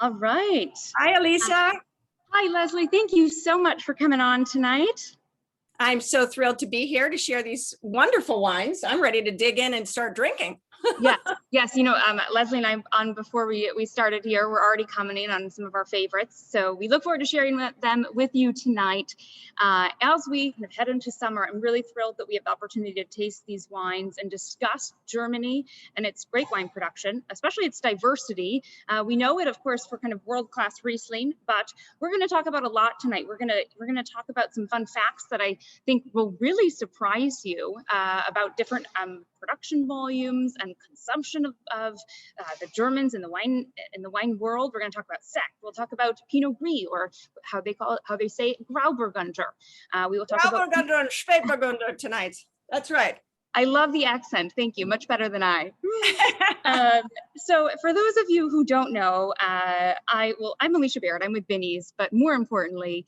All right. Hi, Alicia. Hi, Leslie. Thank you so much for coming on tonight. I'm so thrilled to be here to share these wonderful wines. I'm ready to dig in and start drinking. Yes. Leslie and I, before we started here, we're already commenting on some of our favorites. So we look forward to sharing them with you tonight. As we kind of head into summer, I'm really thrilled that we have the opportunity to taste these wines and discuss Germany and its grape wine production, especially its diversity. We know it, of course, for kind of world-class Riesling, but we're going to talk about a lot tonight. We're going to talk about some fun facts that I think will really surprise you about different production volumes and consumption of the Germans in the wine world. We're going to talk about Sekt. We'll talk about Pinot Gris, or how they say Grauburgunder. We will talk about Grauburgunder and Spätburgunder tonight. That's right. I love the accent. Thank you. Much better than I. So for those of you who don't know, I'm Alicia Barrett. I'm with Binny's, but more importantly,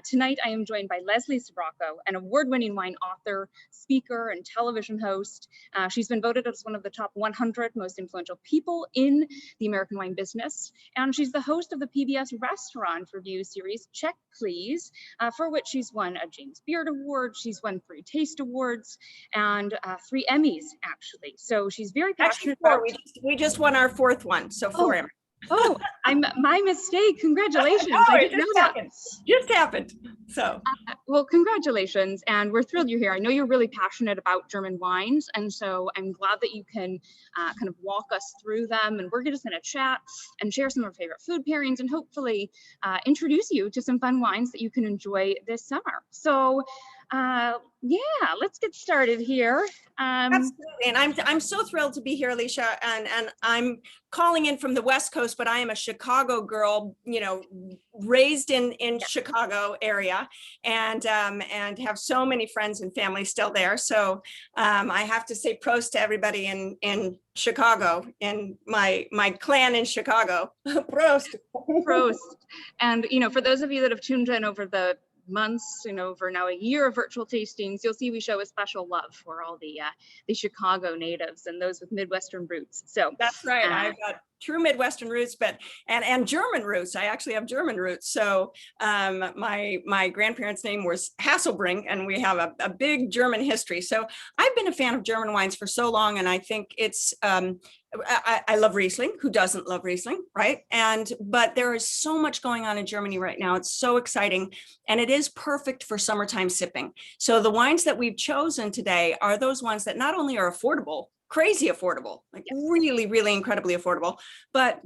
tonight I am joined by Leslie Sbrocco, an award-winning wine author, speaker, and television host. She's been voted as one of the top 100 most influential people in the American wine business, and she's the host of the PBS Restaurant Review series, Check Please, for which she's won a James Beard Award. She's won 3 Taste Awards, and 3 Emmys, actually. So she's very passionate about. We just won our 4th one, so 4 Emmys. Oh, my mistake. Congratulations. I didn't know that. Just happened. So. Well, congratulations. And we're thrilled you're here. I know you're really passionate about German wines. And so I'm glad that you can kind of walk us through them. And we're just going to chat and share some of our favorite food pairings and hopefully introduce you to some fun wines that you can enjoy this summer. So yeah, let's get started here. Absolutely, and I'm so thrilled to be here, Alicia, and I'm calling in from the West Coast, but I am a Chicago girl, raised in Chicago area, and have so many friends and family still there. So I have to say prost to everybody in Chicago, in my clan in Chicago. Prost. Prost. And for those of you that have tuned in over the months, over now a year of virtual tastings, you'll see we show a special love for all the Chicago natives and those with Midwestern roots. So that's right. I've got true Midwestern roots, but and German roots. I actually have German roots. So my grandparents' name was Hasselbring, and we have a big German history. So I've been a fan of German wines for so long, and I think it's I love Riesling. Who doesn't love Riesling, right? But there is so much going on in Germany right now. It's so exciting, and it is perfect for summertime sipping. So the wines that we've chosen today are those ones that not only are affordable, crazy affordable, like really, really incredibly affordable, but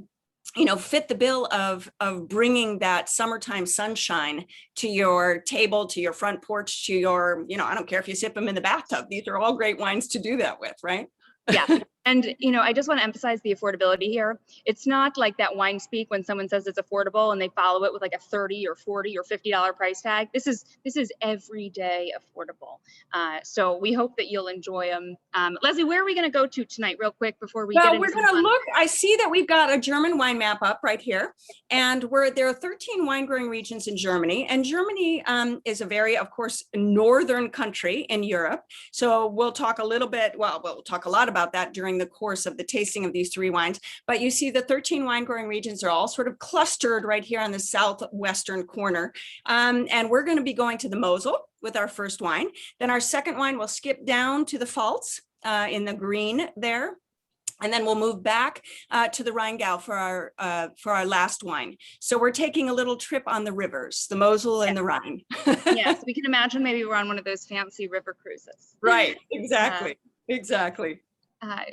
fit the bill of bringing that summertime sunshine to your table, to your front porch, to your, I don't care if you sip them in the bathtub. These are all great wines to do that with, right? Yeah. And, I just want to emphasize the affordability here. It's not like that wine speak when someone says it's affordable and they follow it with like a $30 or $40 or $50 price tag. This is everyday affordable. So we hope that you'll enjoy them. Leslie, where are we going to go to tonight real quick before we get into we're going to look. I see that we've got a German wine map up right here. And there are 13 wine growing regions in Germany. And Germany is a very, of course, northern country in Europe. So we'll talk a little bit, we'll talk a lot about that during the course of the tasting of these 3 wines. But you see the 13 wine growing regions are all sort of clustered right here on the southwestern corner. And we're going to be going to the Mosel with our first wine. Then our second wine will skip down to the Pfalz in the green there. And then we'll move back to the Rheingau for our last wine. So we're taking a little trip on the rivers, the Mosel and the Rhine. Yes, we can imagine maybe we're on one of those fancy river cruises. Right, exactly, exactly.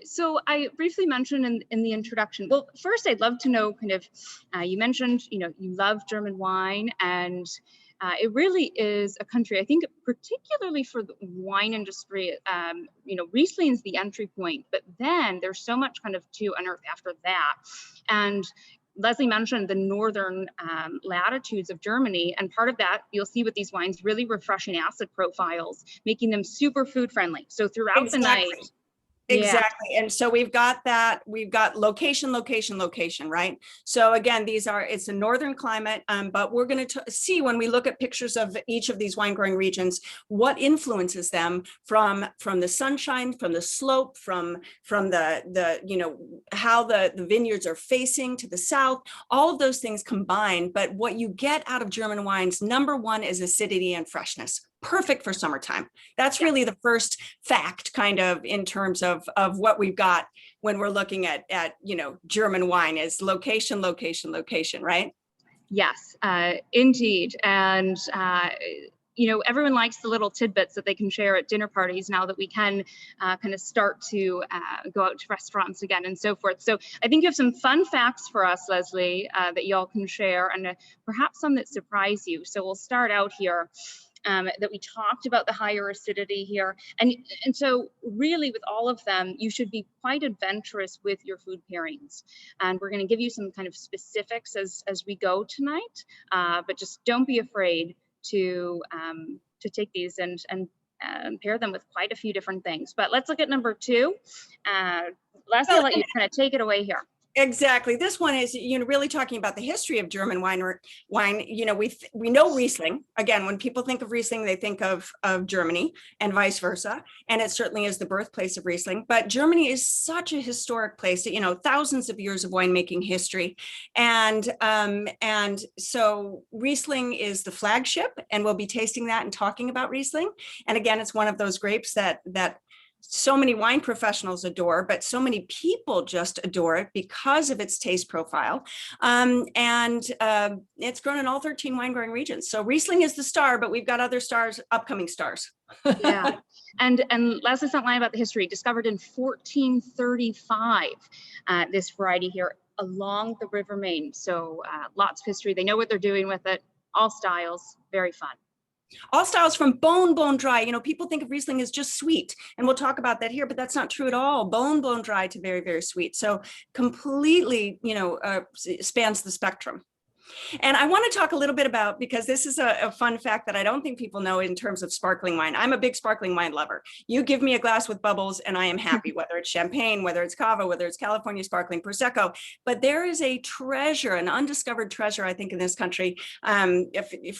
So I briefly mentioned in the introduction, well, first I'd love to know kind of, you mentioned, you love German wine, and it really is a country, I think, particularly for the wine industry, Riesling's the entry point, but then there's so much kind of to unearth after that. And Leslie mentioned the northern latitudes of Germany, and part of that you'll see with these wines, really refreshing acid profiles, making them super food friendly. So throughout the night, Yeah. Exactly. And so we've got that, we've got location, location, location, right? So again, it's a northern climate, but we're going to see when we look at pictures of each of these wine growing regions, what influences them from the sunshine, from the slope, from how the vineyards are facing to the south, all of those things combined. But what you get out of German wines, number one, is acidity and freshness. Perfect for summertime. That's really the first fact, kind of, in terms of what we've got when we're looking at German wine, is location, location, location, right? Yes, indeed. And everyone likes the little tidbits that they can share at dinner parties now that we can kind of start to go out to restaurants again and so forth. So I think you have some fun facts for us, Leslie, that y'all can share, and perhaps some that surprise you. So we'll start out here. That we talked about the higher acidity here. And so really with all of them, you should be quite adventurous with your food pairings. And we're going to give you some kind of specifics as we go tonight, but just don't be afraid to take these and pair them with quite a few different things. But let's look at number 2. Leslie, I'll let you kind of take it away here. Exactly. This one is, really talking about the history of German wine. We know Riesling. Again, when people think of Riesling, they think of Germany, and vice versa. And it certainly is the birthplace of Riesling. But Germany is such a historic place, thousands of years of winemaking history. And so Riesling is the flagship, and we'll be tasting that and talking about Riesling. And again, it's one of those grapes that so many wine professionals adore, but so many people just adore it because of its taste profile. It's grown in all 13 wine growing regions. So Riesling is the star, but we've got other stars, upcoming stars. Yeah. And Leslie's not lying about the history. Discovered in 1435, this variety here along the River Main. So lots of history. They know what they're doing with it. All styles, very fun. All styles, from bone dry. People think of Riesling as just sweet, and we'll talk about that here, but that's not true at all. Bone dry to very, very sweet. So completely, spans the spectrum. And I want to talk a little bit about, because this is a fun fact that I don't think people know in terms of sparkling wine. I'm a big sparkling wine lover. You give me a glass with bubbles and I am happy, whether it's champagne, whether it's cava, whether it's California sparkling Prosecco. But there is a treasure, an undiscovered treasure, I think, in this country,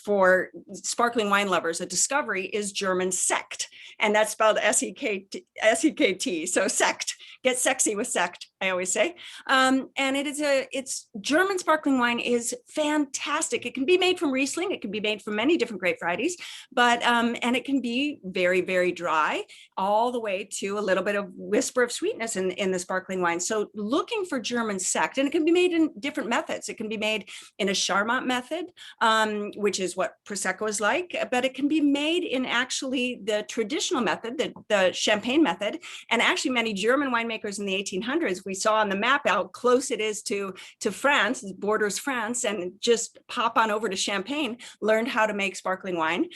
for sparkling wine lovers. A discovery is German Sekt, and that's spelled S-E-K-T. So Sekt. Get sexy with Sekt, I always say. And it's German sparkling wine is fantastic. It can be made from Riesling. It can be made from many different grape varieties, but and it can be very, very dry, all the way to a little bit of whisper of sweetness in the sparkling wine. So looking for German Sekt, and it can be made in different methods. It can be made in a Charmat method, which is what Prosecco is like, but it can be made in actually the traditional method, the champagne method. And actually many German winemakers in the 1800s, we saw on the map how close it is to France, it borders France, and just pop on over to Champagne, learned how to make sparkling wine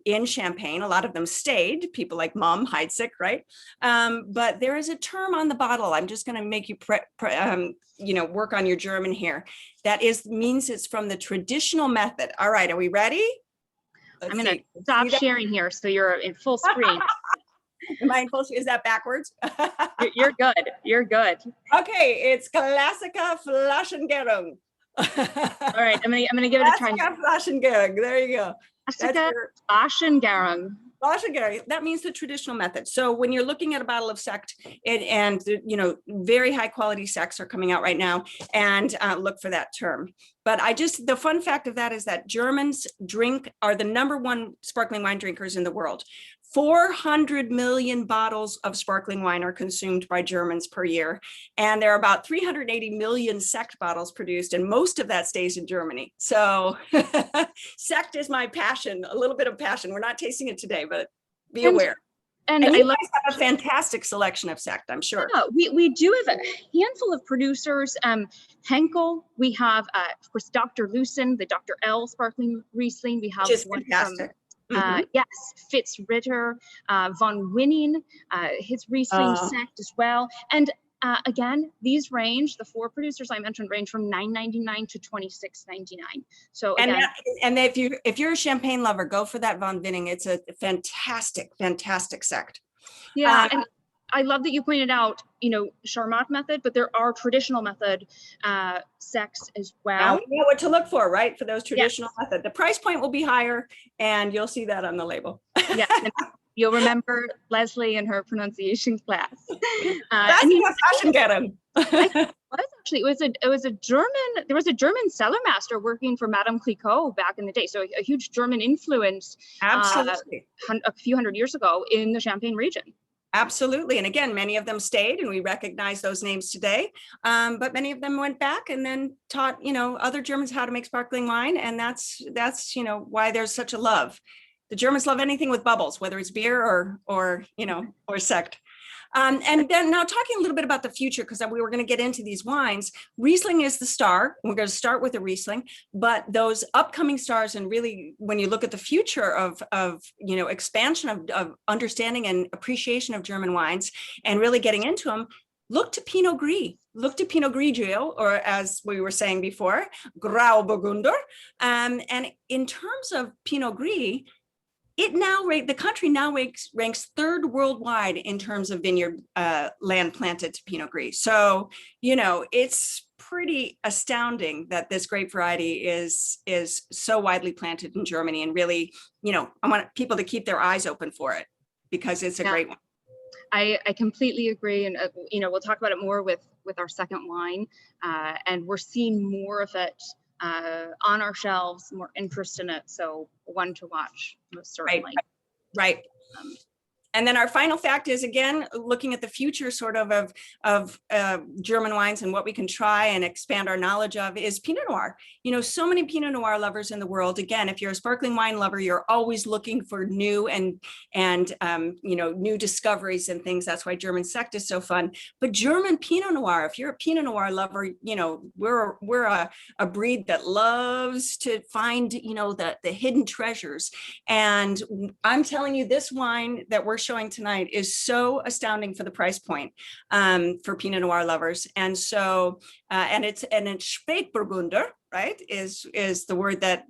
in Champagne. A lot of them stayed, people like Mom Heidsieck, right? But there is a term on the bottle. I'm just going to make you work on your German here. That means it's from the traditional method. All right, are we ready? I'm going to stop sharing here so you're in full screen. Am I in full screen? Is that backwards? You're good. You're good. Okay, it's Klassiker Flaschengärung. All right, I'm gonna give it a try. Flaschengärung. There you go. Flaschengärung. Flaschengärung. That means the traditional method. So when you're looking at a bottle of Sekt, and very high quality Sekts are coming out right now, and look for that term. But the fun fact of that is that Germans are the #1 sparkling wine drinkers in the world. 400 million bottles of sparkling wine are consumed by Germans per year. And there are about 380 million Sekt bottles produced, and most of that stays in Germany. So Sekt is my passion, a little bit of passion. We're not tasting it today, but be aware. And you guys have a fantastic selection of Sekt, I'm sure. Yeah, we do have a handful of producers. Henkel, we have, of course, Dr. Lucen, the Dr. L sparkling Riesling. We have one fantastic. Yes, Fitz Ritter, von Winning, his Riesling Sekt as well. And again, these range, the 4 producers I mentioned range from $9.99 to $26.99. So again, and if you're a champagne lover, go for that von Winning. It's a fantastic Sekt. Yeah, I love that you pointed out, Charmat method, but there are traditional method sects as Now well. we know what to look for, right? For those traditional Yes. method. The price point will be higher, and you'll see that on the label. Yes. And you'll remember Leslie and her pronunciation class. That's what fashion get him. Actually, it was a German, there was a German cellar master working for Madame Clicquot back in the day. So a huge German influence Absolutely. a few hundred years ago in the Champagne region. Absolutely. And again, many of them stayed, and we recognize those names today. But many of them went back and then taught, other Germans how to make sparkling wine. And that's, why there's such a love. The Germans love anything with bubbles, whether it's beer or sect. And then now talking a little bit about the future, because we were going to get into these wines. Riesling is the star. We're going to start with a Riesling, but those upcoming stars, and really when you look at the future of expansion of understanding and appreciation of German wines and really getting into them, look to Pinot Gris. Look to Pinot Grigio, or as we were saying before, Grauburgunder. And in terms of Pinot Gris, the country now ranks third worldwide in terms of vineyard land planted to Pinot Gris. So, it's pretty astounding that this grape variety is so widely planted in Germany. And really, I want people to keep their eyes open for it because it's a great one. I completely agree. And, we'll talk about it more with our second wine. And we're seeing more of it on our shelves, more interest in it. So one to watch, most certainly. Right. And then our final fact is, again, looking at the future sort of German wines and what we can try and expand our knowledge of is Pinot Noir. So many Pinot Noir lovers in the world. Again, if you're a sparkling wine lover, you're always looking for new and new discoveries and things. That's why German sect is so fun. But German Pinot Noir, if you're a Pinot Noir lover, we're a breed that loves to find, the hidden treasures. And I'm telling you, this wine that we're showing tonight is so astounding for the price point for Pinot Noir lovers. And so, and it's Spätburgunder, right, is the word that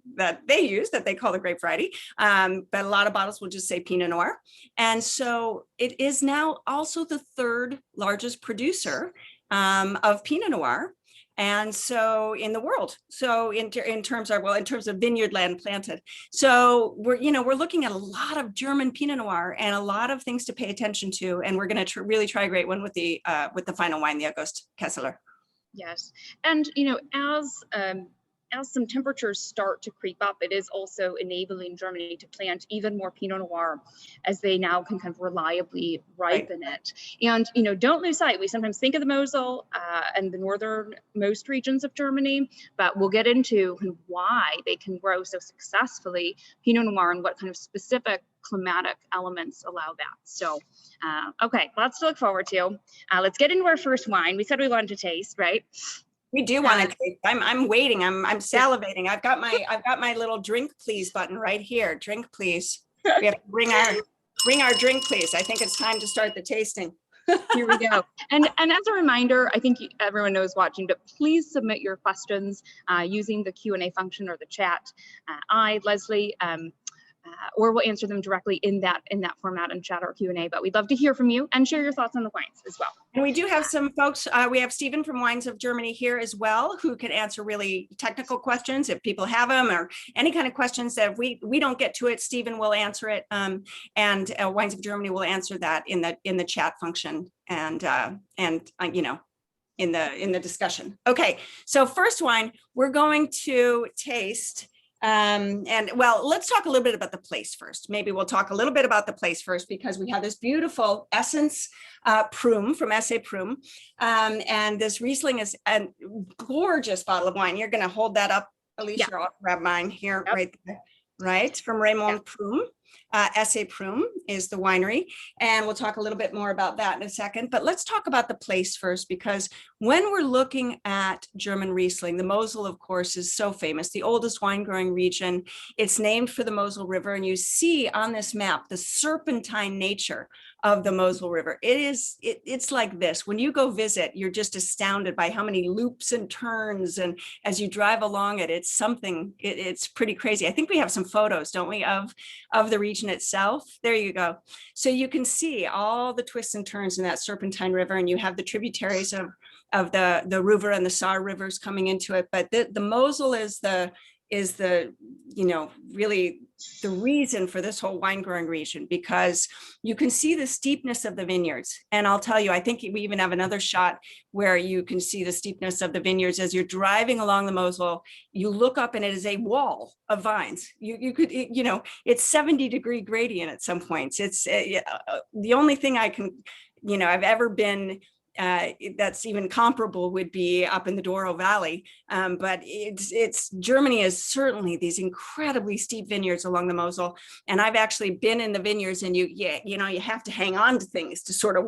they use, that they call the grape variety. But a lot of bottles will just say Pinot Noir. And so it is now also the third largest producer of Pinot Noir. And so in the world, so in terms of vineyard land planted. So we're looking at a lot of German Pinot Noir and a lot of things to pay attention to. And we're going to really try a great one with the final wine, the August Kesseler. Yes. And, as some temperatures start to creep up, it is also enabling Germany to plant even more Pinot Noir as they now can kind of reliably ripen it. And, don't lose sight. We sometimes think of the Mosel and the northernmost regions of Germany, but we'll get into why they can grow so successfully Pinot Noir and what kind of specific climatic elements allow that. So, okay, lots to look forward to. Let's get into our first wine. We said we wanted to taste, right? We do want to taste. I'm waiting. I'm salivating. I've got my little drink please button right here. Drink please. We have to bring our drink please. I think it's time to start the tasting. Here we go. And as a reminder, I think everyone knows watching, but please submit your questions using the Q&A function or the chat. Leslie, or we'll answer them directly in that format and chat or Q&A. But we'd love to hear from you and share your thoughts on the wines as well. And we do have some folks. We have Stephen from Wines of Germany here as well, who can answer really technical questions if people have them, or any kind of questions that we don't get to it. Stephen will answer it, and Wines of Germany will answer that in the chat function and in the discussion. Okay, so first wine we're going to taste. Let's talk a little bit about the place first. Maybe we'll talk a little bit about the place first, because we have this beautiful Essence Prum from S.A. Prum. And this Riesling is a gorgeous bottle of wine. You're going to hold that up, Alicia. Yeah. I'll grab mine here, yep. Right there. Right, from Raymond yep. Prum. S.A. Prum is the winery, and we'll talk a little bit more about that in a second. But let's talk about the place first, because when we're looking at German Riesling, the Mosel, of course, is so famous, the oldest wine growing region. It's named for the Mosel River, and you see on this map the serpentine nature of the Mosel River. It's like this. When you go visit, you're just astounded by how many loops and turns, and as you drive along it, it's pretty crazy. I think we have some photos, don't we, of the region itself. There you go. So you can see all the twists and turns in that Serpentine River, and you have the tributaries of the Ruhr and the Saar rivers coming into it. But the Mosel is the really the reason for this whole wine growing region, because you can see the steepness of the vineyards. And I'll tell you, I think we even have another shot where you can see the steepness of the vineyards as you're driving along the Mosel. You look up and it is a wall of vines. You could, it's 70-degree gradient at some points. It's the only thing I can, I've ever been that's even comparable would be up in the Douro Valley. But it's Germany is certainly these incredibly steep vineyards along the Mosel. And I've actually been in the vineyards, and you have to hang on to things to sort of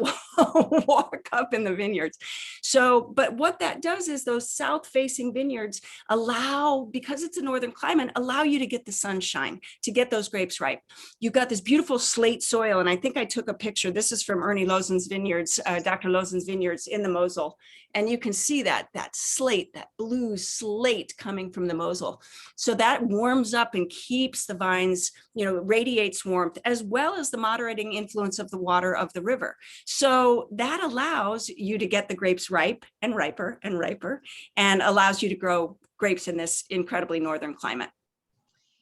walk up in the vineyards. So, but what that does is those south facing vineyards allow, because it's a northern climate, allow you to get the sunshine, to get those grapes ripe. You've got this beautiful slate soil. And I think I took a picture. This is from Ernie Lozen's vineyards, Dr. Lozen's vineyards in the Mosel. And you can see that slate, that blue slate coming from the Mosel. So that warms up and keeps the vines, radiates warmth, as well as the moderating influence of the water of the river. So that allows you to get the grapes ripe and riper and riper, and allows you to grow grapes in this incredibly northern climate.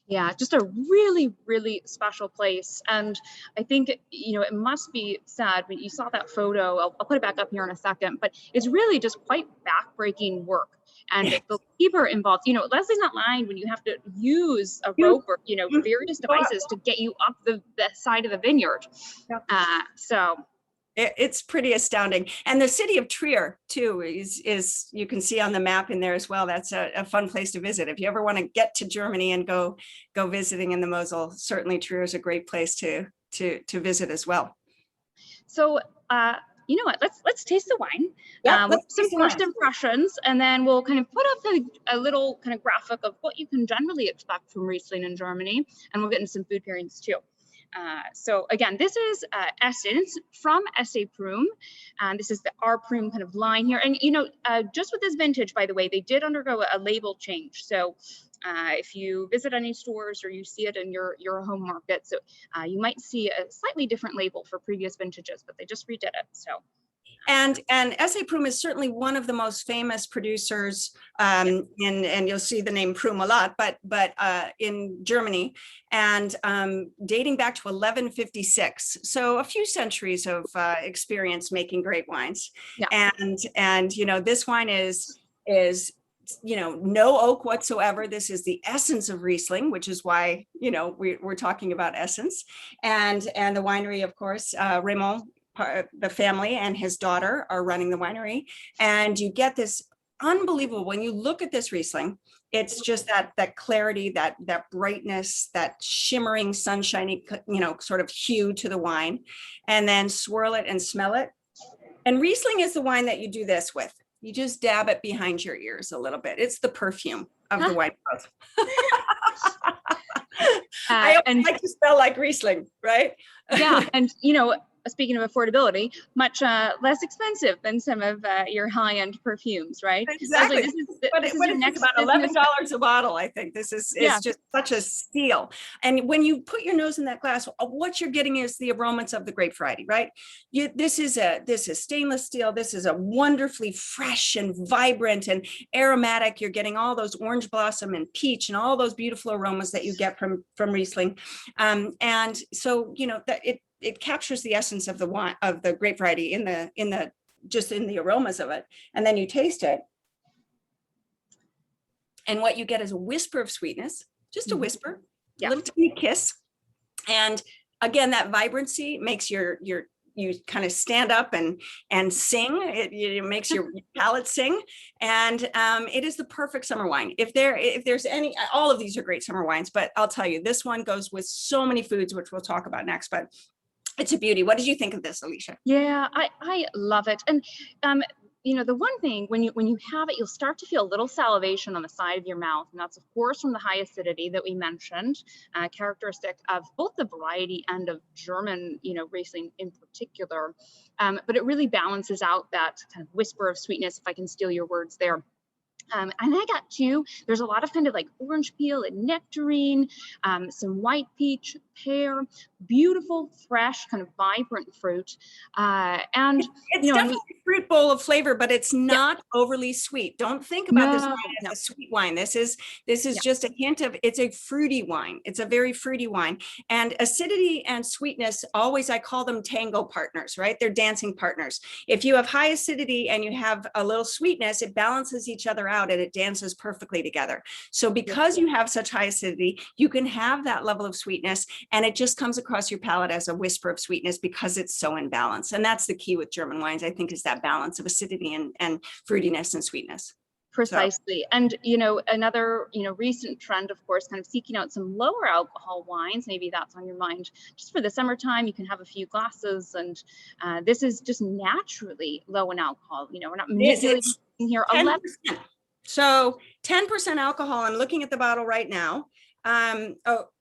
Yeah, just a really, really special place. And I think, it must be sad when you saw that photo. I'll put it back up here in a second, but it's really just quite backbreaking work. And the labor involved, Leslie's not lying when you have to use a rope or, various devices to get you up the side of the vineyard. So it's pretty astounding. And the city of Trier too is you can see on the map in there as well. That's a fun place to visit. If you ever want to get to Germany and go visiting in the Mosel, certainly Trier is a great place to visit as well. So you know what, let's taste the wine. Some first impressions, and then we'll kind of put up a little kind of graphic of what you can generally expect from Riesling in Germany, and we'll get into some food pairings too. So again, this is Essence from SA Prum. This is the R Prum kind of line here. And, just with this vintage, by the way, they did undergo a label change. So if you visit any stores or you see it in your home market, so you might see a slightly different label for previous vintages, but they just redid it. So. And SA Prum is certainly one of the most famous producers, and you'll see the name Prum a lot, but in Germany, and dating back to 1156. So a few centuries of experience making great wines. Yeah. And this wine is no oak whatsoever. This is the essence of Riesling, which is why we're talking about essence. And the winery, of course, Raymond, the family and his daughter are running the winery, and you get this unbelievable, when you look at this Riesling, it's just that clarity, that brightness, that shimmering sunshiny sort of hue to the wine, and then swirl it and smell it. And Riesling is the wine that you do this with. You just dab it behind your ears a little bit. It's the perfume of the wine world. I like to smell like Riesling, right? Yeah, and speaking of affordability, much less expensive than some of your high-end perfumes, right? Exactly. This is about $11 a bottle. I think this is just such a steal. And when you put your nose in that glass, what you're getting is the aromas of the grape variety, right? This is stainless steel. This is a wonderfully fresh and vibrant and aromatic. You're getting all those orange blossom and peach and all those beautiful aromas that you get from Riesling. And so it captures the essence of the wine, of the grape variety in the aromas of it. And then you taste it. And what you get is a whisper of sweetness, just a whisper, a little tiny kiss. And again, that vibrancy makes you kind of stand up and sing. It makes your palate sing. And it is the perfect summer wine. If there's any, all of these are great summer wines, but I'll tell you, this one goes with so many foods, which we'll talk about next, but it's a beauty. What did you think of this, Alicia? Yeah, I love it. And the one thing when you have it, you'll start to feel a little salivation on the side of your mouth, and that's of course from the high acidity that we mentioned, characteristic of both the variety and of German, Riesling in particular. But it really balances out that kind of whisper of sweetness, if I can steal your words there. And I got two. There's a lot of kind of like orange peel and nectarine, some white peach, pear, beautiful, fresh, kind of vibrant fruit. And, It's you know, definitely a fruit bowl of flavor, but it's yeah, not overly sweet. Don't think about this no, wine no, as a sweet wine. This is yeah, just a hint of, it's a fruity wine. It's a very fruity wine. And acidity and sweetness, always, I call them tango partners, right? They're dancing partners. If you have high acidity and you have a little sweetness, it balances each other out and it dances perfectly together. So because you have such high acidity, you can have that level of sweetness and it just comes across your palate as a whisper of sweetness because it's so in balance. And that's the key with German wines, I think, is that balance of acidity and fruitiness and sweetness. So precisely. And, you know, another, you know, recent trend, of course, kind of seeking out some lower alcohol wines. Maybe that's on your mind. Just for the summertime, you can have a few glasses, and this is just naturally low in alcohol. You know, we're not manipulating it's here. 10%. 11. So 10% alcohol. I'm looking at the bottle right now.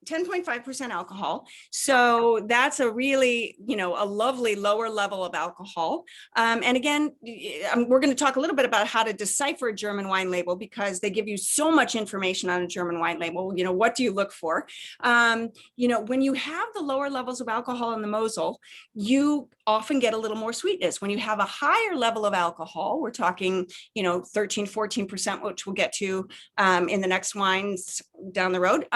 10.5% alcohol. So that's a really, you know, a lovely lower level of alcohol. And again, we're going to talk a little bit about how to decipher a German wine label because they give you so much information on a German wine label. You know, what do you look for? You know, when you have the lower levels of alcohol in the Mosel, you often get a little more sweetness. When you have a higher level of alcohol, we're talking, you know, 13, 14%, which we'll get to in the next wines down the road,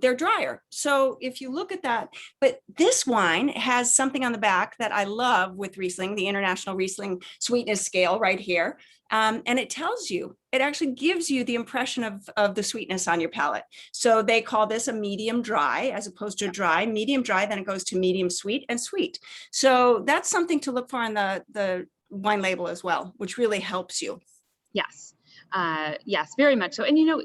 they're drier. So if you look at that, but this wine has something on the back that I love with Riesling, the International Riesling Sweetness Scale right here. And it tells you, it actually gives you the impression of the sweetness on your palate. So they call this a medium dry as opposed to dry, medium dry, then it goes to medium sweet and sweet. So that's something to look for on the wine label as well, which really helps you. Yes. Yes, very much so. And, you know,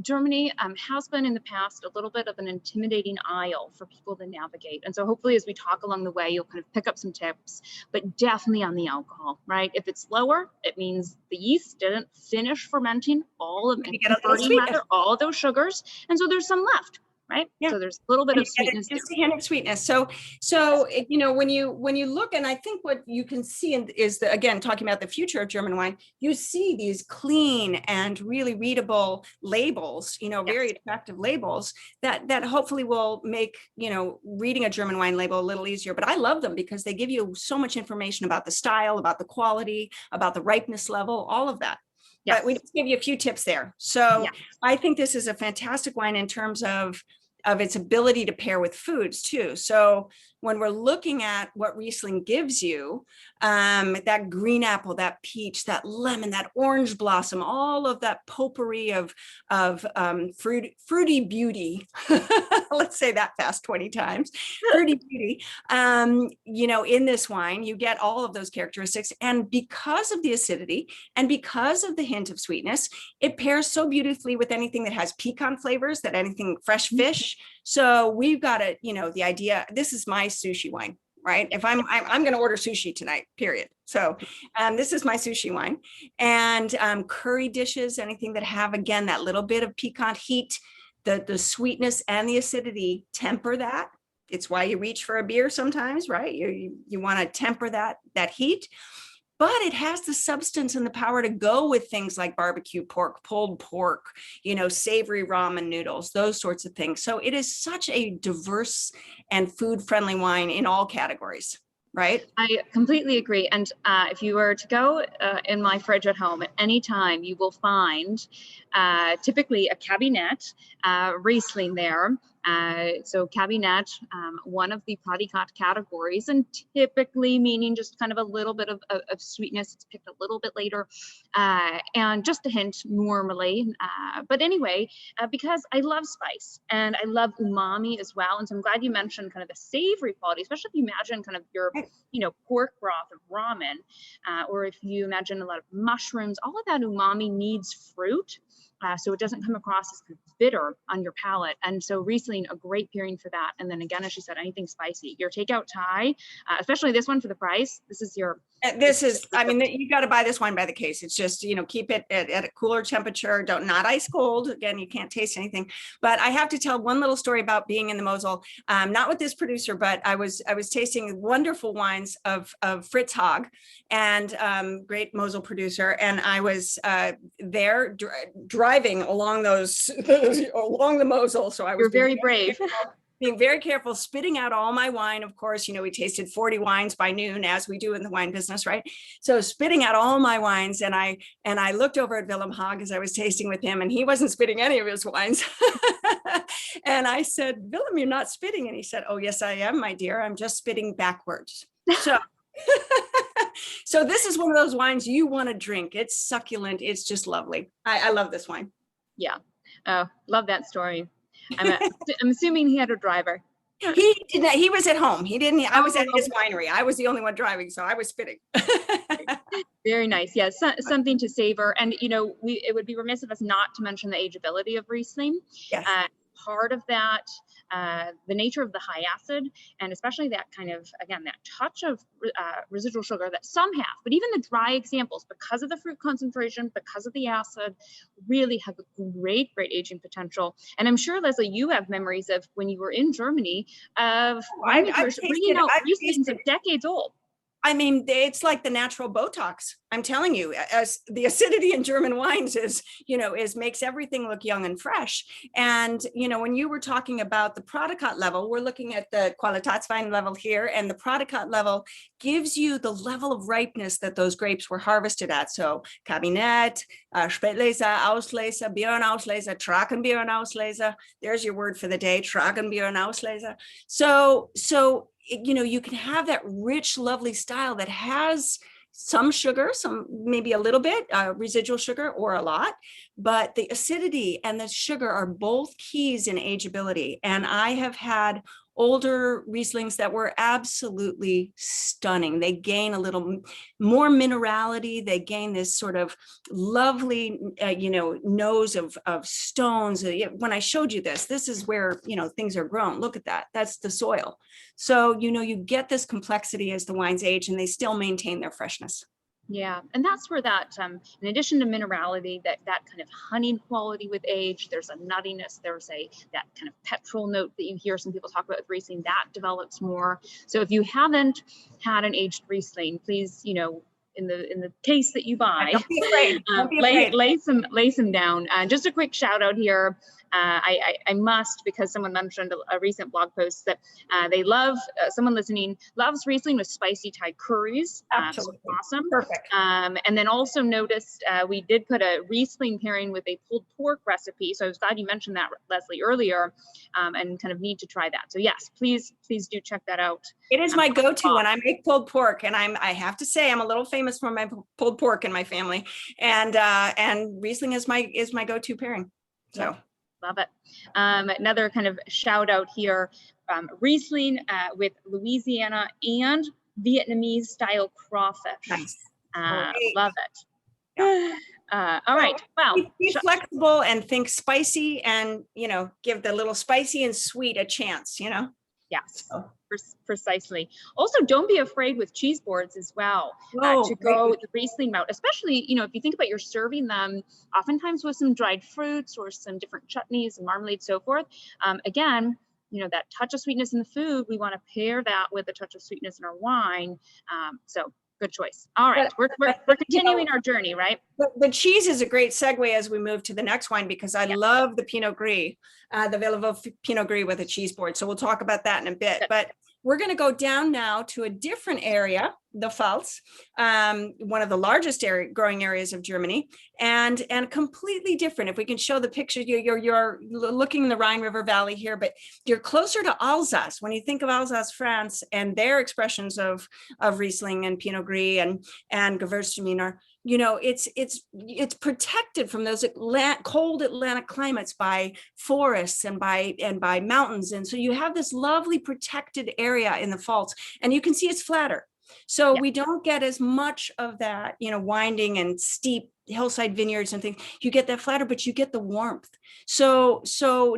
Germany has been in the past a little bit of an intimidating aisle for people to navigate. And so hopefully as we talk along the way, you'll kind of pick up some tips, but definitely on the alcohol, right? If it's lower, it means the yeast didn't finish fermenting all of all of those sugars. And so there's some left. Right. Yeah. So there's a little bit of sweetness. Just a hint of sweetness. So you know, when you look, and I think what you can see is again, talking about the future of German wine, you see these clean and really readable labels, you know, very attractive labels that hopefully will make, you know, reading a German wine label a little easier. But I love them because they give you so much information about the style, about the quality, about the ripeness level, all of that. Yes. But we just give you a few tips there. So I think this is a fantastic wine in terms of its ability to pair with foods too. So when we're looking at what Riesling gives you, that green apple, that peach, that lemon, that orange blossom, all of that potpourri of fruity beauty. Let's say that fast 20 times. Fruity beauty. You know, in this wine, you get all of those characteristics. And because of the acidity and because of the hint of sweetness, it pairs so beautifully with anything that has pecan flavors, that anything fresh fish. So we've got it, you know, the idea, this is my sushi wine, right? If I'm going to order sushi tonight, period. So this is my sushi wine. And curry dishes, anything that have, again, that little bit of piquant heat, the sweetness and the acidity, temper that. It's why you reach for a beer sometimes, right? You want to temper that heat. But it has the substance and the power to go with things like barbecue pork, pulled pork, you know, savory ramen noodles, those sorts of things. So it is such a diverse and food-friendly wine in all categories, right? I completely agree. And if you were to go in my fridge at home at any time, you will find typically a cabinet Riesling there. So cabinet, one of the Prädikat categories, and typically meaning just kind of a little bit of sweetness. It's picked a little bit later, and just a hint normally. But anyway, because I love spice and I love umami as well. And so I'm glad you mentioned kind of the savory quality, especially if you imagine kind of your, you know, pork broth of ramen, or if you imagine a lot of mushrooms, all of that umami needs fruit. so it doesn't come across as kind of bitter on your palate. And so Riesling, a great pairing for that. And then again, as she said, anything spicy. Your takeout Thai, especially this one for the price. This is your. This is, I mean, you got to buy this wine by the case. It's just, you know, keep it at a cooler temperature. Don't, not ice cold. Again, you can't taste anything. But I have to tell one little story about being in the Mosel. Not with this producer, but I was tasting wonderful wines of Fritz Haag, and great Mosel producer. And I was there driving along along the Mosel. So I was. You're very brave. Being very careful, spitting out all my wine. Of course, you know, we tasted 40 wines by noon, as we do in the wine business, right? So spitting out all my wines, and I looked over at Willem Haag as I was tasting with him, and he wasn't spitting any of his wines. And I said, Willem, you're not spitting. And he said, oh, yes, I am, my dear. I'm just spitting backwards. So, so this is one of those wines you want to drink. It's succulent. It's just lovely. I love this wine. Yeah. Oh, love that story. I'm assuming he had a driver. He didn't. He was at home. He didn't. I was at his winery. I was the only one driving, so I was spitting. Very nice. Yes, something to savor. And you know, it would be remiss of us not to mention the ageability of Riesling. Yes. Part of that, the nature of the high acid, and especially that kind of, again, that touch of residual sugar that some have, but even the dry examples, because of the fruit concentration, because of the acid, really have a great aging potential. And I'm sure, Leslie, you have memories of when you were in Germany of bringing out Rieslings of decades old. I mean, it's like the natural Botox. I'm telling you, as the acidity in German wines is makes everything look young and fresh. And, you know, when you were talking about the Prodicot level, we're looking at the Qualitätswein level here, and the Prodicot level gives you the level of ripeness that those grapes were harvested at. So Kabinett, Spätlese, Auslese, Birnauslese, Trockenbirnauslese. There's your word for the day, Trockenbirnauslese. So, you know, you can have that rich, lovely style that has some sugar, some maybe a little bit residual sugar or a lot, but the acidity and the sugar are both keys in ageability. And I have had older Rieslings that were absolutely stunning. They gain a little more minerality. They gain this sort of lovely, nose of stones. When I showed you this is where, you know, things are grown. Look at that. That's the soil. So, you know, you get this complexity as the wines age, and they still maintain their freshness. Yeah, and that's where that, in addition to minerality, that kind of honey quality with age, there's a nuttiness, there's that kind of petrol note that you hear some people talk about with Riesling, that develops more. So if you haven't had an aged Riesling, please, you know, in the case that you buy, Don't be afraid. lay some down. Just a quick shout out here. I must, because someone mentioned a recent blog post that they love, someone listening loves Riesling with spicy Thai curries. Absolutely. Awesome. Perfect. And then also noticed we did put a Riesling pairing with a pulled pork recipe. So I was glad you mentioned that, Leslie, earlier, and kind of need to try that. So yes, please do check that out. It is my go-to when I make pulled pork, and I have to say I'm a little famous for my pulled pork in my family, and Riesling is my go-to pairing. So. Love it. Another kind of shout out here, Riesling with Louisiana and Vietnamese style crawfish. Nice. Love it. Yeah. All right. Well, be flexible and think spicy, and, you know, give the little spicy and sweet a chance, you know? Yes. So. Precisely. Also, don't be afraid with cheese boards as well to go with the Riesling route, especially, you know, if you think about you're serving them oftentimes with some dried fruits or some different chutneys and marmalade, so forth. Again, you know, that touch of sweetness in the food, we want to pair that with a touch of sweetness in our wine. So good choice. All right, we're continuing our journey, right? The cheese is a great segue as we move to the next wine, because I love the Pinot Gris, the Villevaux Pinot Gris with a cheese board. So we'll talk about that in a bit. But we're going to go down now to a different area, the Pfalz, one of the largest growing areas of Germany, and completely different. If we can show the picture, you're looking in the Rhine River Valley here, but you're closer to Alsace. When you think of Alsace, France, and their expressions of Riesling and Pinot Gris and Gewürztraminer, you know, it's protected from those cold Atlantic climates by forests and by mountains. And so you have this lovely protected area in the Pfalz, and you can see it's flatter. So Yeah. we don't get as much of that, winding and steep hillside vineyards and things. You get that flatter, but you get the warmth. So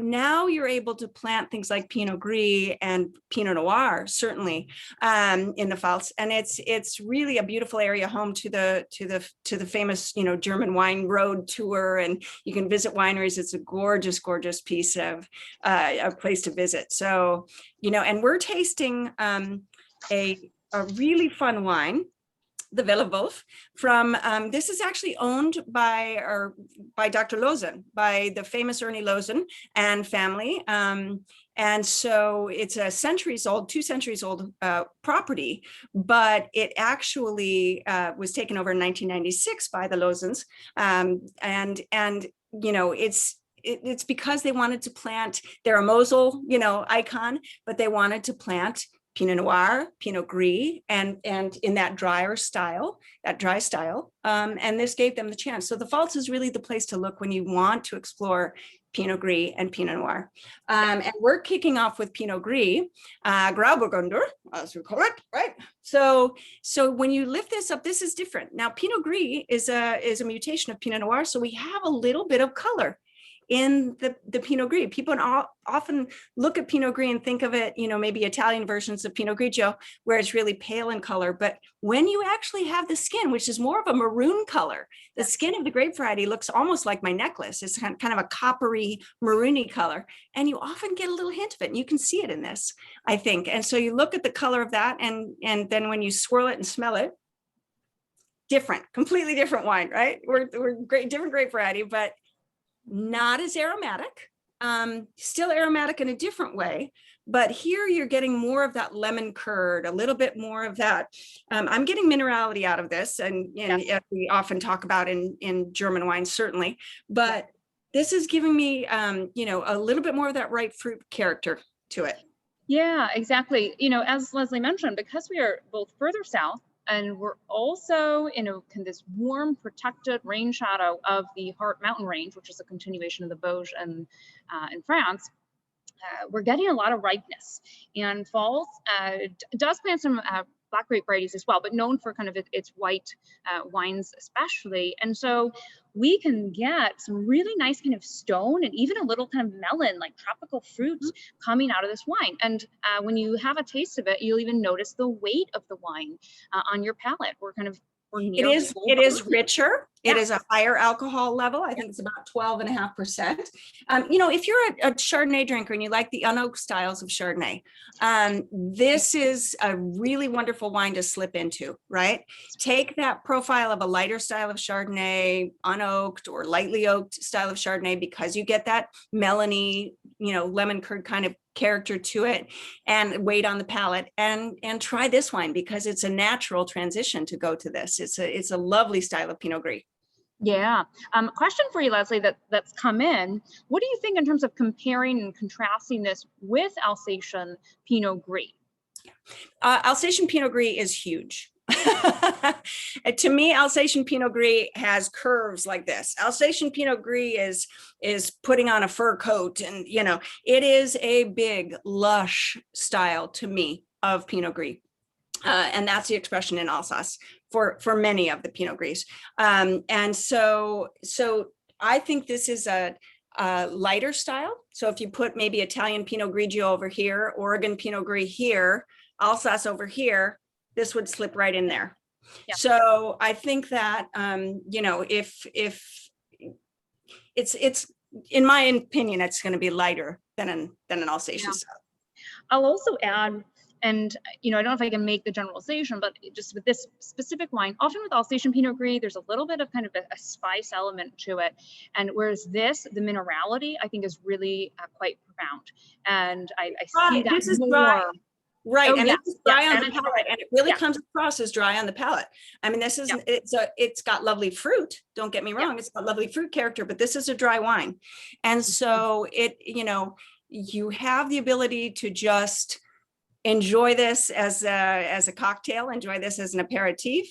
now you're able to plant things like Pinot Gris and Pinot Noir, certainly, in the Pfalz, and it's really a beautiful area, home to the famous German wine road tour, and you can visit wineries. It's a gorgeous piece of a place to visit. So and we're tasting a really fun wine, the Villa Wolf, from this is actually owned by Dr. Lozen, by the famous Ernie Lozen and family. And so it's a 2 centuries old property, but it actually was taken over in 1996 by the Lozens. And it's because they wanted to plant, they're a Mosel, icon, but they wanted to plant Pinot Noir, Pinot Gris, and in that dry style. And this gave them the chance. So the Pfalz is really the place to look when you want to explore Pinot Gris and Pinot Noir. And we're kicking off with Pinot Gris, Grauburgunder, as we call it, right? So when you lift this up, this is different. Now, Pinot Gris is a mutation of Pinot Noir, so we have a little bit of color in the Pinot Gris. People often look at Pinot Gris and think of it, maybe Italian versions of Pinot Grigio, where it's really pale in color. But when you actually have the skin, which is more of a maroon color, the skin of the grape variety looks almost like my necklace. It's kind of a coppery, maroony color. And you often get a little hint of it. And you can see it in this, I think. And so you look at the color of that, and then when you swirl it and smell it, completely different wine, right? We're different grape variety, but not as aromatic, still aromatic in a different way. But here you're getting more of that lemon curd, a little bit more of that. I'm getting minerality out of this, and we often talk about in German wine, certainly. But this is giving me, a little bit more of that ripe fruit character to it. Yeah, exactly. As Leslie mentioned, because we are both further south, and we're also in this warm, protected rain shadow of the Hart Mountain Range, which is a continuation of the Vosges in France. We're getting a lot of ripeness. And Pfalz does plant some black grape varieties as well, but known for kind of its white wines especially. And so we can get some really nice kind of stone and even a little kind of melon, like tropical fruits coming out of this wine. And when you have a taste of it, you'll even notice the weight of the wine on your palate. It is richer. Yeah. It is a higher alcohol level. I think it's about 12.5%. If you're a Chardonnay drinker and you like the unoaked styles of Chardonnay, this is a really wonderful wine to slip into, right? Take that profile of a lighter style of Chardonnay, unoaked or lightly oaked style of Chardonnay, because you get that melony, lemon curd kind of character to it, and weight on the palate, and try this wine, because it's a natural transition to go to this. It's a lovely style of Pinot Gris. Yeah. Question for you, Leslie, that's come in. What do you think in terms of comparing and contrasting this with Alsatian Pinot Gris? Alsatian Pinot Gris is huge. To me, Alsatian Pinot Gris has curves like this. Alsatian Pinot Gris is putting on a fur coat, and it is a big, lush style to me of Pinot Gris. And that's the expression in Alsace for many of the Pinot Gris. And so I think this is a lighter style. So if you put maybe Italian Pinot Grigio over here, Oregon Pinot Gris here, Alsace over here, this would slip right in there. Yeah. So I think that, if it's in my opinion, it's going to be lighter than an Alsatian style. I'll also add, and I don't know if I can make the generalization, but just with this specific wine, often with Alsatian Pinot Gris, there's a little bit of kind of a spice element to it. And whereas the minerality, I think is really quite profound. And I see that this is more. Dry. Right. Oh, and yes. it's dry on the palate, and it really comes across as dry on the palate. I mean, this is, it's got lovely fruit. Don't get me wrong. It's got lovely fruit character, but this is a dry wine. And so you have the ability to just enjoy this as a cocktail, enjoy this as an aperitif,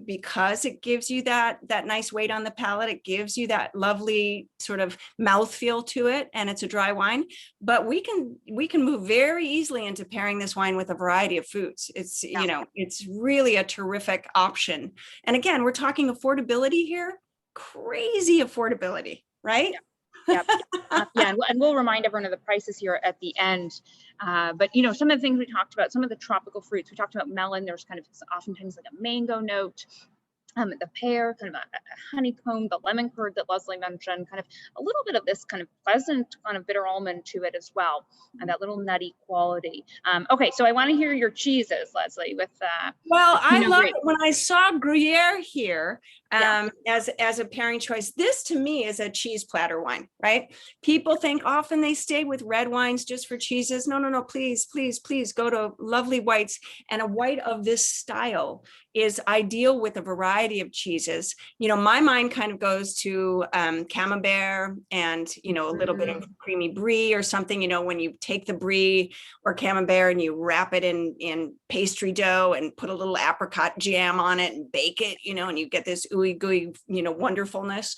because it gives you that nice weight on the palate. It gives you that lovely sort of mouthfeel to it, and it's a dry wine. But we can move very easily into pairing this wine with a variety of foods. It's, you know, it's really a terrific option. And again, we're talking affordability here, crazy affordability, right? Yep. Yeah, and we'll remind everyone of the prices here at the end. But you know, some of the things we talked about, some of the tropical fruits, we talked about melon. There's kind of oftentimes like a mango note. The pear, kind of a honeycomb, the lemon curd that Leslie mentioned, kind of a little bit of this kind of pleasant kind of bitter almond to it as well, and that little nutty quality. Okay, so I want to hear your cheeses, Leslie, with well, I love grape. it when I saw Gruyere here as a pairing choice. This to me is a cheese platter wine, right? People think often they stay with red wines just for cheeses. No, please go to lovely whites, and a white of this style is ideal with a variety of cheeses. You know, my mind kind of goes to camembert and, you know, a little bit of creamy brie or something, you know, when you take the brie or camembert and you wrap it in pastry dough and put a little apricot jam on it and bake it, you know, and you get this ooey gooey, you know, wonderfulness.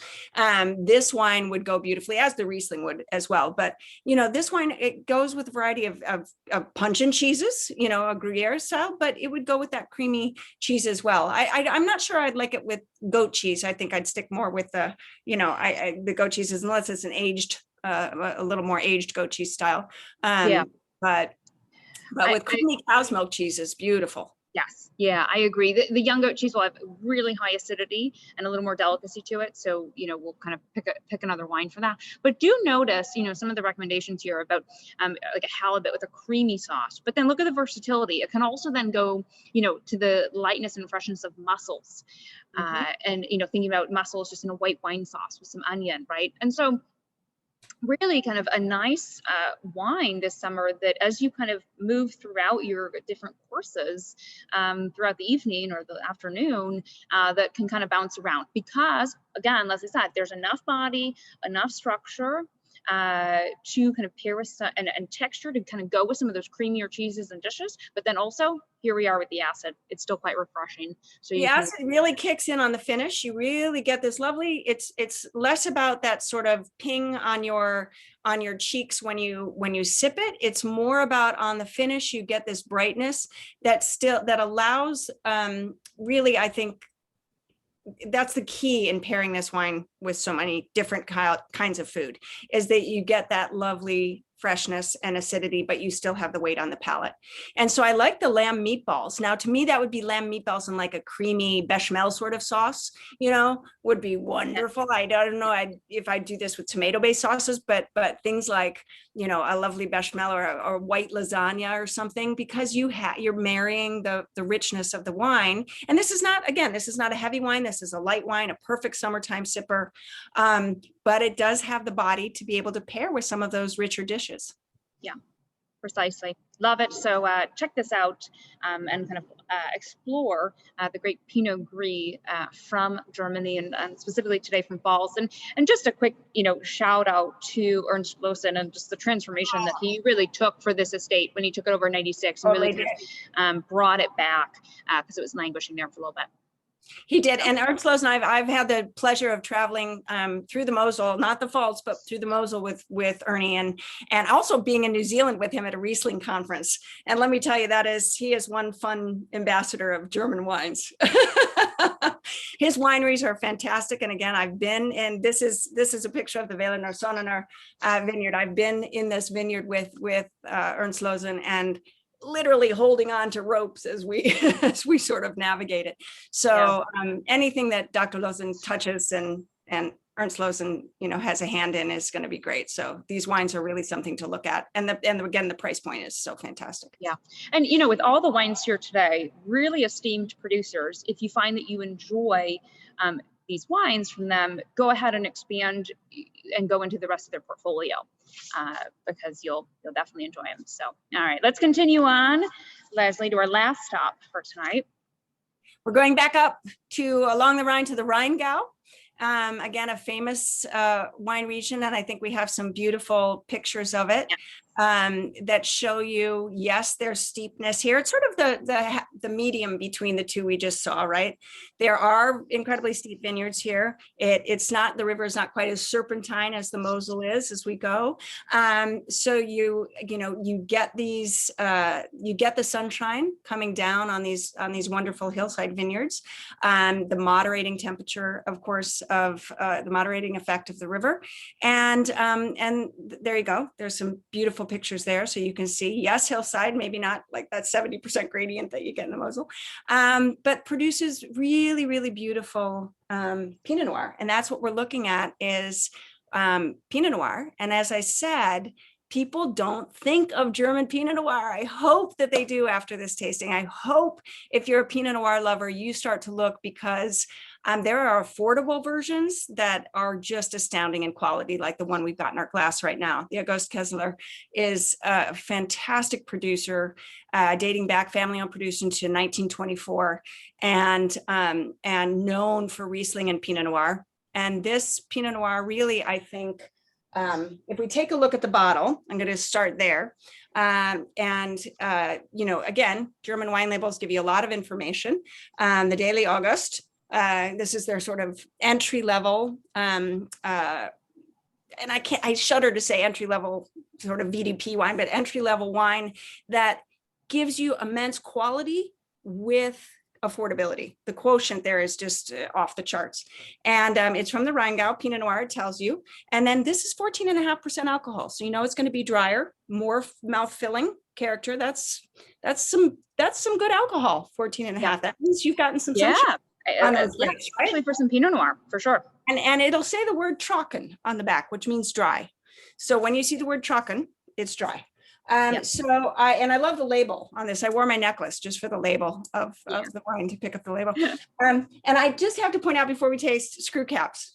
This wine would go beautifully, as the Riesling would as well. But, you know, this wine, it goes with a variety of pungent cheeses, you know, a Gruyere style, but it would go with that creamy cheese as well. I'm not sure I'd like it with goat cheese. I think I'd stick more with the, you know, the goat cheeses, unless it's an aged, a little more aged goat cheese style. But with creamy cow's milk cheese is beautiful. Yes, yeah, I agree. The young goat cheese will have really high acidity and a little more delicacy to it. So, you know, we'll kind of pick another wine for that. But do notice, you know, some of the recommendations here about like a halibut with a creamy sauce. But then look at the versatility. It can also then go, you know, to the lightness and freshness of mussels. And, you know, thinking about mussels just in a white wine sauce with some onion, right? And so really kind of a nice wine this summer that as you kind of move throughout your different courses throughout the evening or the afternoon, that can kind of bounce around, because again, as I said, there's enough body, enough structure to kind of pair with some, and texture to kind of go with some of those creamier cheeses and dishes. But then also here we are with the acid. It's still quite refreshing. So the acid really kicks in on the finish. You really get this lovely, it's less about that sort of ping on your cheeks when you sip it. It's more about on the finish, you get this brightness that allows, really, I think that's the key in pairing this wine with so many different kinds of food, is that you get that lovely freshness and acidity, but you still have the weight on the palate. And so I like the lamb meatballs. Now, to me, that would be lamb meatballs in like a creamy bechamel sort of sauce, you know, would be wonderful. I don't know if I do this with tomato-based sauces, but things like, you know, a lovely bechamel or white lasagna or something, because you're marrying the richness of the wine. And this is not a heavy wine. This is a light wine, a perfect summertime sipper. But it does have the body to be able to pair with some of those richer dishes. Yeah, precisely. Love it. So check this out and kind of explore the great Pinot Gris from Germany, and specifically today from Pfalz. And just a quick, you know, shout out to Ernst Losen and just the transformation that he really took for this estate when he took it over in '96 and really brought it back because it was languishing there for a little bit. He did. And Ernst Losen, I've had the pleasure of traveling through the Mosel, not the Pfalz, but through the Mosel with Ernie, and also being in New Zealand with him at a Riesling conference. And let me tell you, he is one fun ambassador of German wines. His wineries are fantastic. And again, I've been, and this is a picture of the Wählener Sonnenner vineyard. I've been in this vineyard with Ernst Losen, and literally holding on to ropes as we sort of navigate it. So anything that Dr. Losen touches and Ernst Losen, you know, has a hand in is going to be great. So these wines are really something to look at. And again, the price point is so fantastic. Yeah. And, you know, with all the wines here today, really esteemed producers, if you find that you enjoy these wines from them, go ahead and expand and go into the rest of their portfolio because you'll definitely enjoy them. So, all right, let's continue on, Leslie, to our last stop for tonight. We're going back up along the Rhine to the Rheingau. Again, a famous wine region, and I think we have some beautiful pictures of it. that show you, yes, there's steepness here. It's sort of the medium between the two we just saw, right? There are incredibly steep vineyards here. It's not, the river is not quite as serpentine as the Mosel is as we go. So you get these, you get the sunshine coming down on these wonderful hillside vineyards, the moderating temperature, of course, of the moderating effect of the river. And there you go. There's some beautiful pictures there. So you can see, yes, hillside, maybe not like that 70% gradient that you get in the Mosel, but produces really, really beautiful Pinot Noir. And that's what we're looking at is Pinot Noir. And as I said, people don't think of German Pinot Noir. I hope that they do after this tasting. I hope if you're a Pinot Noir lover, you start to look, because there are affordable versions that are just astounding in quality, like the one we've got in our glass right now. The August Kessler is a fantastic producer, dating back, family-owned, produced into 1924, and known for Riesling and Pinot Noir. And this Pinot Noir really, I think, if we take a look at the bottle, I'm going to start there. Again, German wine labels give you a lot of information. The Daily August, this is their sort of entry level, and I shudder to say entry level sort of VDP wine, but entry level wine that gives you immense quality with affordability. The quotient there is just off the charts. And it's from the Rheingau Pinot Noir, it tells you. And then this is 14.5% alcohol. So you know it's going to be drier, more mouth-filling character. That's some good alcohol, 14.5. Yeah. That means you've gotten some sunshine. On those grapes, right? Especially for some Pinot Noir, for sure. And it'll say the word trocken on the back, which means dry. So when you see the word trocken, it's dry. So I love the label on this. I wore my necklace just for the label of the wine, to pick up the label. And I just have to point out before we taste, screw caps,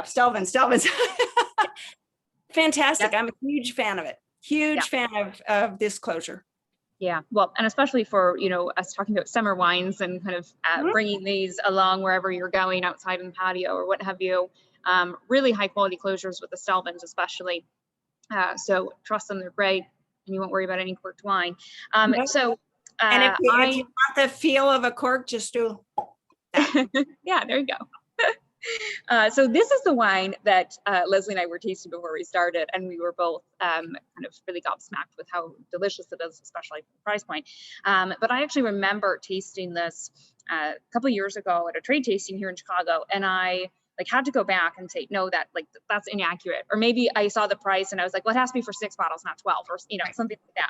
Stelvins. Fantastic. I'm a huge fan of it. Huge fan of this closure. Yeah, well, and especially for, us talking about summer wines and kind of bringing these along wherever you're going, outside in the patio or what have you. Really high quality closures with the Stelvins especially. So trust them, they're great, and you won't worry about any corked wine. And if you want the feel of a cork, just do that. Yeah, there you go. So this is the wine that Leslie and I were tasting before we started, and we were both kind of really gobsmacked with how delicious it is, especially for the price point. But I actually remember tasting this a couple of years ago at a trade tasting here in Chicago, and I had to go back and say, no, that's inaccurate. Or maybe I saw the price and I was like, well, it has to be for 6 bottles, not 12, or something like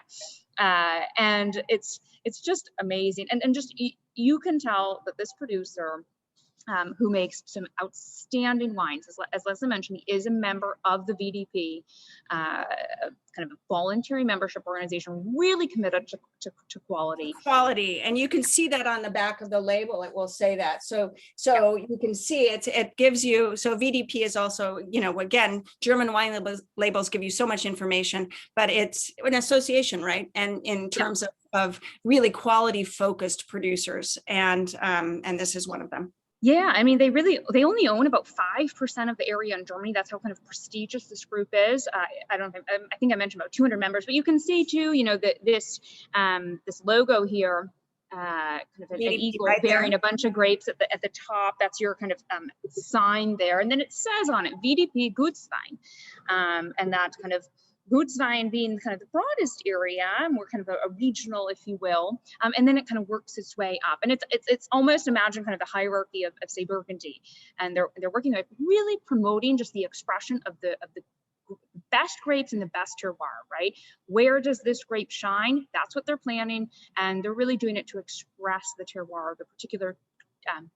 that. And it's just amazing, and just you can tell that this producer, who makes some outstanding wines. As Leslie mentioned, he is a member of the VDP, kind of a voluntary membership organization, really committed to quality. Quality, and you can see that on the back of the label. It will say that. So you can see it gives you. So VDP is also, again, German wine labels give you so much information, but it's an association, right? And in terms of really quality focused producers, and this is one of them. Yeah, I mean, they only own about 5% of the area in Germany. That's how kind of prestigious this group is. I think I mentioned about 200 members, but you can see too, that this logo here, kind of an eagle right bearing a bunch of grapes at the top. That's your kind of sign there, and then it says on it VDP Gutswein, and that kind of Gutswein being kind of the broadest area, more kind of a regional, if you will, and then it kind of works its way up. And it's almost, imagine kind of the hierarchy of say Burgundy, and they're working at really promoting just the expression of the best grapes in the best terroir, right? Where does this grape shine? That's what they're planning, and they're really doing it to express the terroir, the particular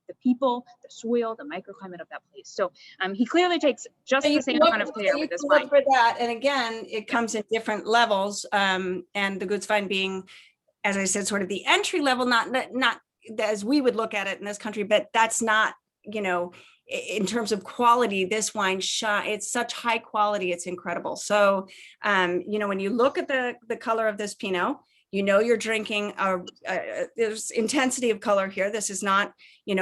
the people, the soil, the microclimate of that place. So he clearly takes just the same kind of care with this wine. For that, and again, it comes in different levels, and the Gutswein being, as I said, sort of the entry level, not as we would look at it in this country, but that's not, in terms of quality, this wine it's such high quality, it's incredible. So when you look at the color of this Pinot, you're drinking there's intensity of color here. This is not,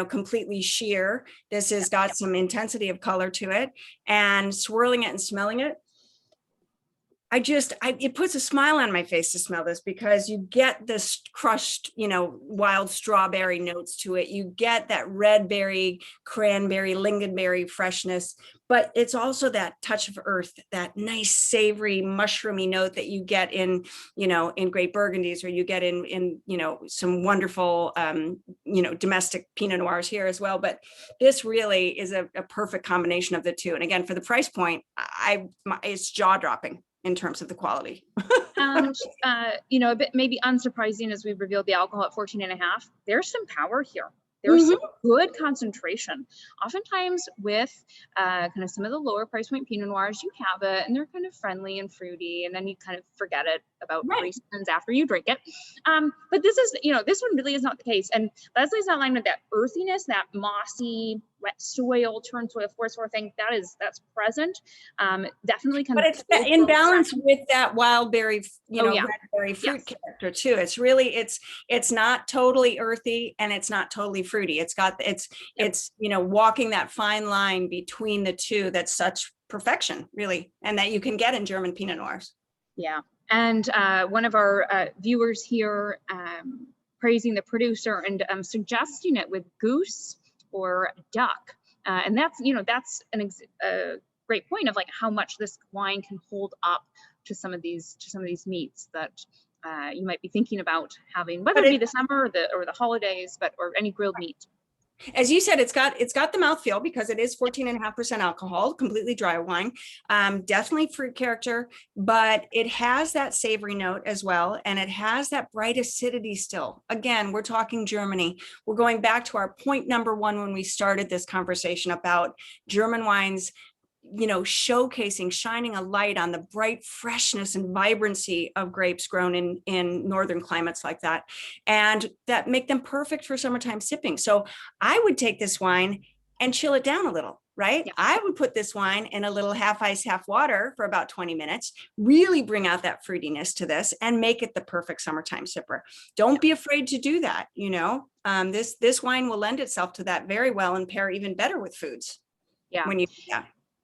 completely sheer. This has got some intensity of color to it, and swirling it and smelling it. it puts a smile on my face to smell this, because you get this crushed, wild strawberry notes to it. You get that red berry, cranberry, lingonberry freshness, but it's also that touch of earth, that nice savory mushroomy note that you get in great Burgundies, or you get in some wonderful, domestic Pinot Noirs here as well. But this really is a perfect combination of the two. And again, for the price point, it's jaw dropping in terms of the quality. And, a bit maybe unsurprising as we revealed the alcohol at 14.5, there's some power here. There's some good concentration. Oftentimes with kind of some of the lower price point Pinot Noirs, you have it and they're kind of friendly and fruity, and then you kind of forget it about 3 seconds after you drink it. But this is, this one really is not the case. And Leslie's outlined with that earthiness, that mossy, wet soil, turn soil, forest floor thing, that's present. Definitely kind but of. But it's in balance with that wild berry, red berry fruit character too. It's really, it's not totally earthy and it's not totally fruity. It's walking that fine line between the two. That's such perfection, really, and that you can get in German Pinot Noirs. Yeah, and one of our viewers here praising the producer and suggesting it with goose or duck, and that's a great point of like how much this wine can hold up to some of these meats that you might be thinking about having, whether it be the summer or the holidays, or any grilled meat. As you said, it's got the mouthfeel because it is 14.5% alcohol, completely dry wine, definitely fruit character, but it has that savory note as well. And it has that bright acidity still. Again, we're talking Germany. We're going back to our point number 1 when we started this conversation about German wines, showcasing, shining a light on the bright freshness and vibrancy of grapes grown in northern climates like that, and that make them perfect for summertime sipping. So I would take this wine and chill it down a little, right? Yeah. I would put this wine in a little half ice, half water for about 20 minutes, really bring out that fruitiness to this and make it the perfect summertime sipper. Don't be afraid to do that. This wine will lend itself to that very well and pair even better with foods. Yeah. Yeah.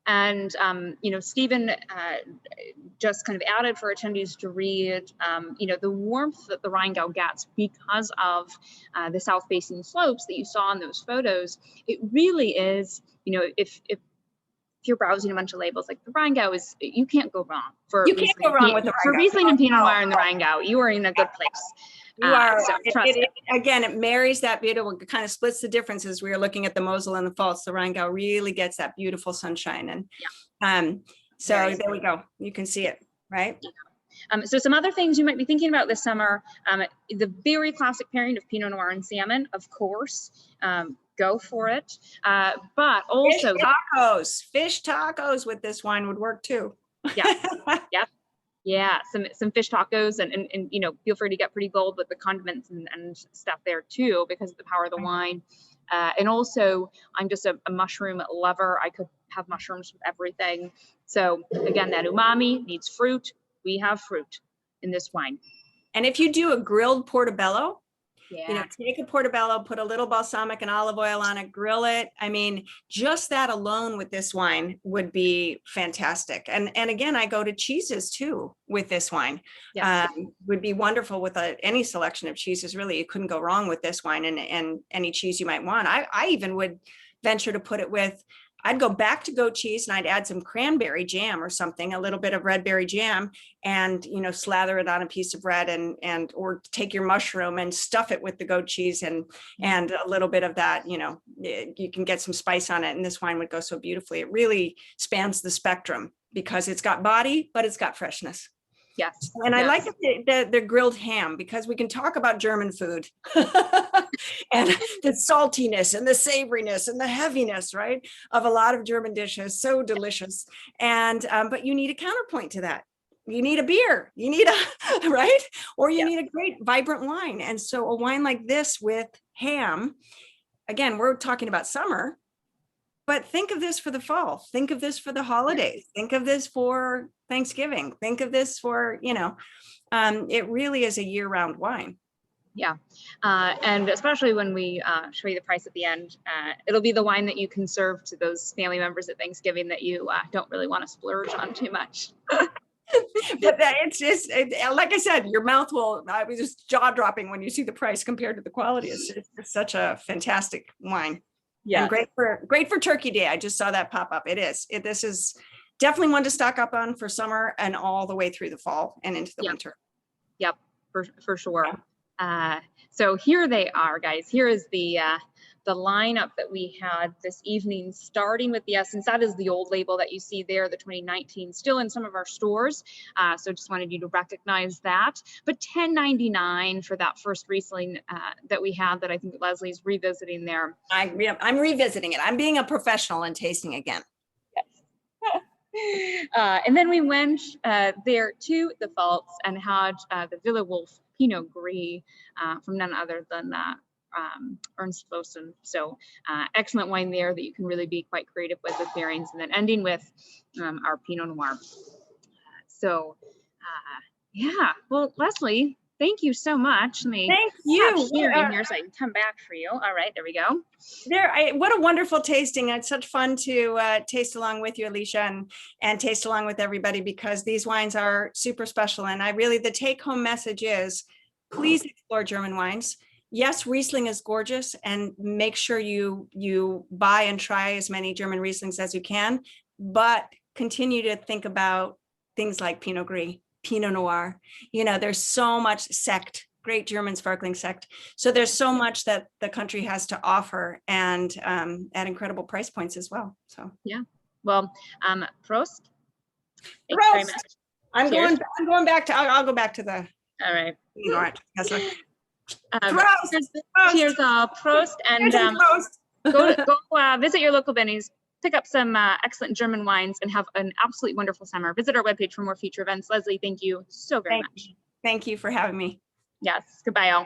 And, Stephen just kind of added for attendees to read, the warmth that the Rheingau gets because of the south-facing slopes that you saw in those photos. It really is, if you're browsing a bunch of labels, like the Rheingau you can't go wrong for Riesling and Pinot Noir in the Rheingau. You are in a good place. You are. Again, it marries that beautiful, it kind of splits the differences. We are looking at the Mosel and the Pfalz. The Rheingau really gets that beautiful sunshine, and so there we go. You can see it, right? So some other things you might be thinking about this summer: the very classic pairing of Pinot Noir and salmon, of course. Go for it, but also fish tacos with this wine would work too. Yep. Yeah, some fish tacos and feel free to get pretty bold with the condiments and stuff there too, because of the power of the wine. And also, I'm just a mushroom lover. I could have mushrooms with everything. So again, that umami needs fruit. We have fruit in this wine. And if you do a grilled portobello, take a portobello, put a little balsamic and olive oil on it, grill it. I mean, just that alone with this wine would be fantastic. And again, I go to cheeses too with this wine. Yes. Would be wonderful with any selection of cheeses. Really, you couldn't go wrong with this wine and any cheese you might want. I even would venture to put it with, I'd go back to goat cheese and I'd add some cranberry jam or something, a little bit of red berry jam, and slather it on a piece of bread or take your mushroom and stuff it with the goat cheese and a little bit of that, you can get some spice on it, and this wine would go so beautifully. It really spans the spectrum because it's got body, but it's got freshness. Yes. And I like the grilled ham, because we can talk about German food and the saltiness and the savoriness and the heaviness, right, of a lot of German dishes. So delicious. And but you need a counterpoint to that. You need a beer, you need right? Or you need a great vibrant wine. And so a wine like this with ham, again, we're talking about summer, but think of this for the fall. Think of this for the holidays. Think of this for Thanksgiving. Think of this for, it really is a year-round wine. Yeah. And especially when we show you the price at the end, it'll be the wine that you can serve to those family members at Thanksgiving that you don't really want to splurge on too much. But it's just, like I said, your mouth will, I was just jaw dropping when you see the price compared to the quality. It's just such a fantastic wine. Yeah. And great for Turkey Day. I just saw that pop up. It is. This is definitely one to stock up on for summer and all the way through the fall and into the winter. Yep, for sure. So here they are, guys. Here is the lineup that we had this evening, starting with the Essence. That is the old label that you see there, the 2019, still in some of our stores. So just wanted you to recognize that. But $10.99 for that first Riesling that we had, that I think Leslie's revisiting there. I'm revisiting it. I'm being a professional and tasting again. And then we went there to the Pfalz and had the Villa Wolf Pinot Gris from none other than Ernst Flossen. So excellent wine there that you can really be quite creative with pairings, and then ending with our Pinot Noir. So yeah, well, Leslie, thank you so much. Thank you. Sharing here so I can come back for you. All right, there we go. What a wonderful tasting. It's such fun to taste along with you, Alicia, and taste along with everybody, because these wines are super special. And the take home message is, please explore German wines. Yes, Riesling is gorgeous, and make sure you buy and try as many German Rieslings as you can, but continue to think about things like Pinot Gris, Pinot Noir. There's so much sect, great German sparkling sect. So there's so much that the country has to offer, and at incredible price points as well. So yeah, well, Prost. Prost. I'm going back to. I'll go back to the. All right. Cheers, all. Prost, and go visit your local Binny's. Pick up some excellent German wines and have an absolutely wonderful summer. Visit our webpage for more future events. Leslie, thank you so very much. Thank you for having me. Yes, goodbye all.